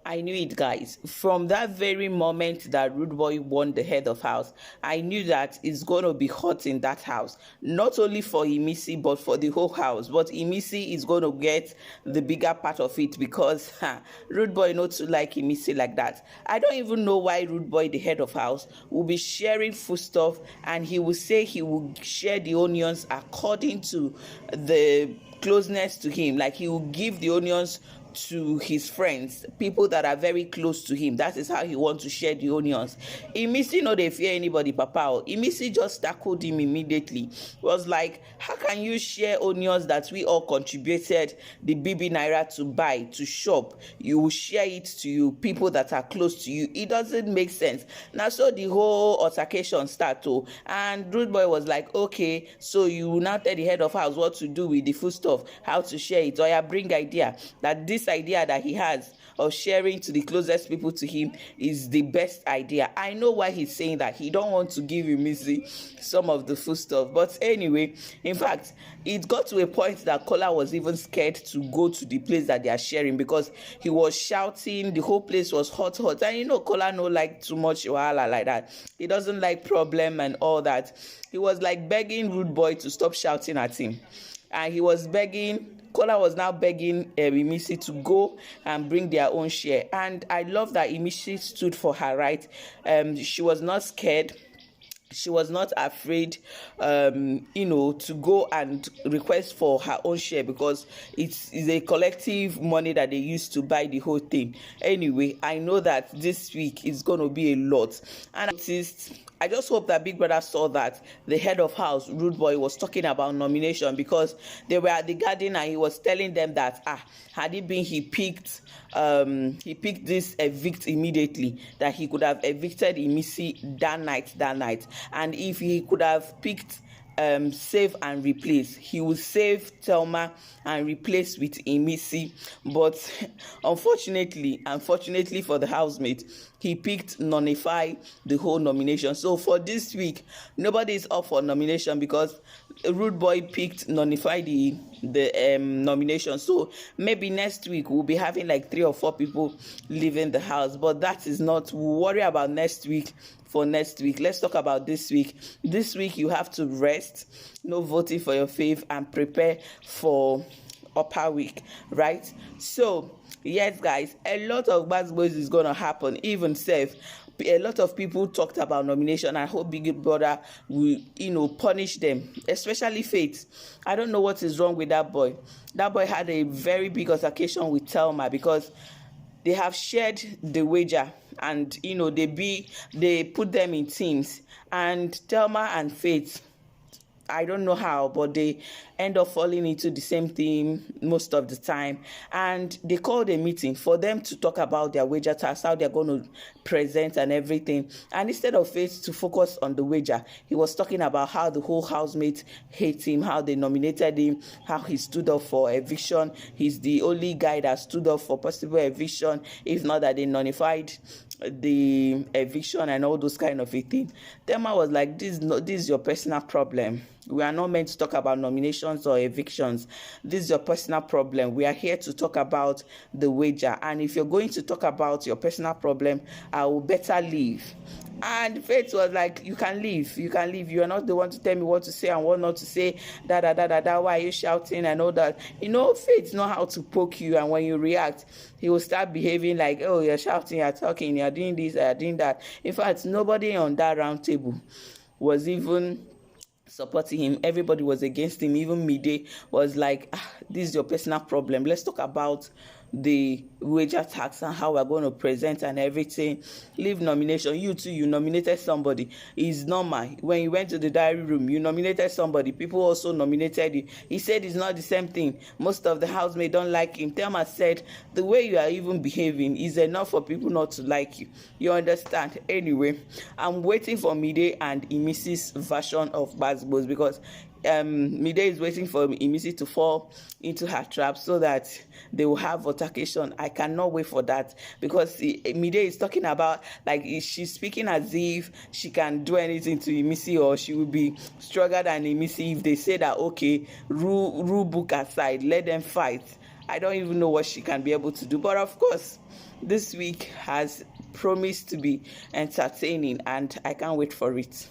I knew it, guys. From that very moment that Rude Boy won the head of house, I knew that it's going to be hot in that house. Not only for Imisi, but for the whole house. But Imisi is going to get the bigger part of it because Rude Boy not to like Imisi like that. I don't even know why Rude Boy, the head of house, will be sharing foodstuff, and he will say he will share the onions according to the closeness to him. Like, he will give the onions to his friends, people that are very close to him. That is how he wants to share the onions. Imisi no dey fear anybody, papa. Imisi just tackled him immediately. Was like, how can you share onions that we all contributed the BBNAIJA to buy, to shop? You will share it to you people that are close to you. It doesn't make sense. Now, so the whole altercation start to, and Rude Boy was like, okay, so you will now tell the head of house what to do with the food stuff, how to share it. Or you bring idea that this idea that he has of sharing to the closest people to him is the best idea. I know why he's saying that. He don't want to give Imisi some of the food stuff. But anyway, in fact, it got to a point that Kola was even scared to go to the place that they are sharing because he was shouting. The whole place was hot. And you know, Kola no like too much wahala like that. He doesn't like problem and all that. He was like begging Rude Boy to stop shouting at him. And he was begging, Kola was now begging Imisi to go and bring their own share. And I love that Imisi stood for her right. She was not scared. She was not afraid, to go and request for her own share because it's a collective money that they use to buy the whole thing. Anyway, I know that this week is going to be a lot. And I just hope that Big Brother saw that the head of house, Rude Boy, was talking about nomination because they were at the garden and he was telling them that, had it been he picked this evict immediately, that he could have evicted Imisi that night. And if he could have picked save and replace, he would save Thelma and replace with Imisi. But unfortunately for the housemate, he picked nullify the whole nomination. So for this week, nobody is up for nomination because Rude Boy picked nullify the nomination. So maybe next week we'll be having like 3 or 4 people leaving the house, but that is not, we'll worry about next week. For next week, let's talk about this week. This week you have to rest, no voting for your fave, and prepare for upper week, right? So yes, guys, a lot of bad boys is gonna happen. Even safe, a lot of people talked about nomination. I hope Big Brother will, punish them, especially Faith. I don't know what is wrong with that boy. That boy had a very big altercation with Thelma because they have shared the wager, and they put them in teams, and Thelma and Faith, I don't know how, but they end up falling into the same thing most of the time. And they called a meeting for them to talk about their wager task, how they're going to present and everything. And instead of Faith to focus on the wager, he was talking about how the whole housemate hates him, how they nominated him, how he stood up for eviction. He's the only guy that stood up for possible eviction, if not that they nullified the eviction and all those kind of a thing. Thelma was like, this is your personal problem. We are not meant to talk about nominations or evictions. This is your personal problem. We are here to talk about the wager. And if you're going to talk about your personal problem, I will better leave. And Faith was like, you can leave. You are not the one to tell me what to say and what not to say. Why are you shouting and all that? Faith know how to poke you, and when you react, he will start behaving like, oh, you're shouting, you're talking, you're doing this, you're doing that. In fact, nobody on that round table was even supporting him. Everybody was against him. Even Mide was like, this is your personal problem. Let's talk about the wager tax and how we're going to present and everything. Leave nomination. You too, you nominated somebody. It's normal. When you went to the diary room, you nominated somebody. People also nominated you. He said it's not the same thing. Most of the housemates don't like him. Thelma said the way you are even behaving is enough for people not to like you. You understand? Anyway, I'm waiting for Mide and IMISI'S version of Bad Boys because Mide is waiting for Imisi to fall into her trap so that they will have altercation. I cannot wait for that because Mide is talking about, like, she's speaking as if she can do anything to Imisi, or she will be stronger than Imisi if they say that, okay, rule book aside, let them fight. I don't even know what she can be able to do. But of course, this week has promised to be entertaining, and I can't wait for it.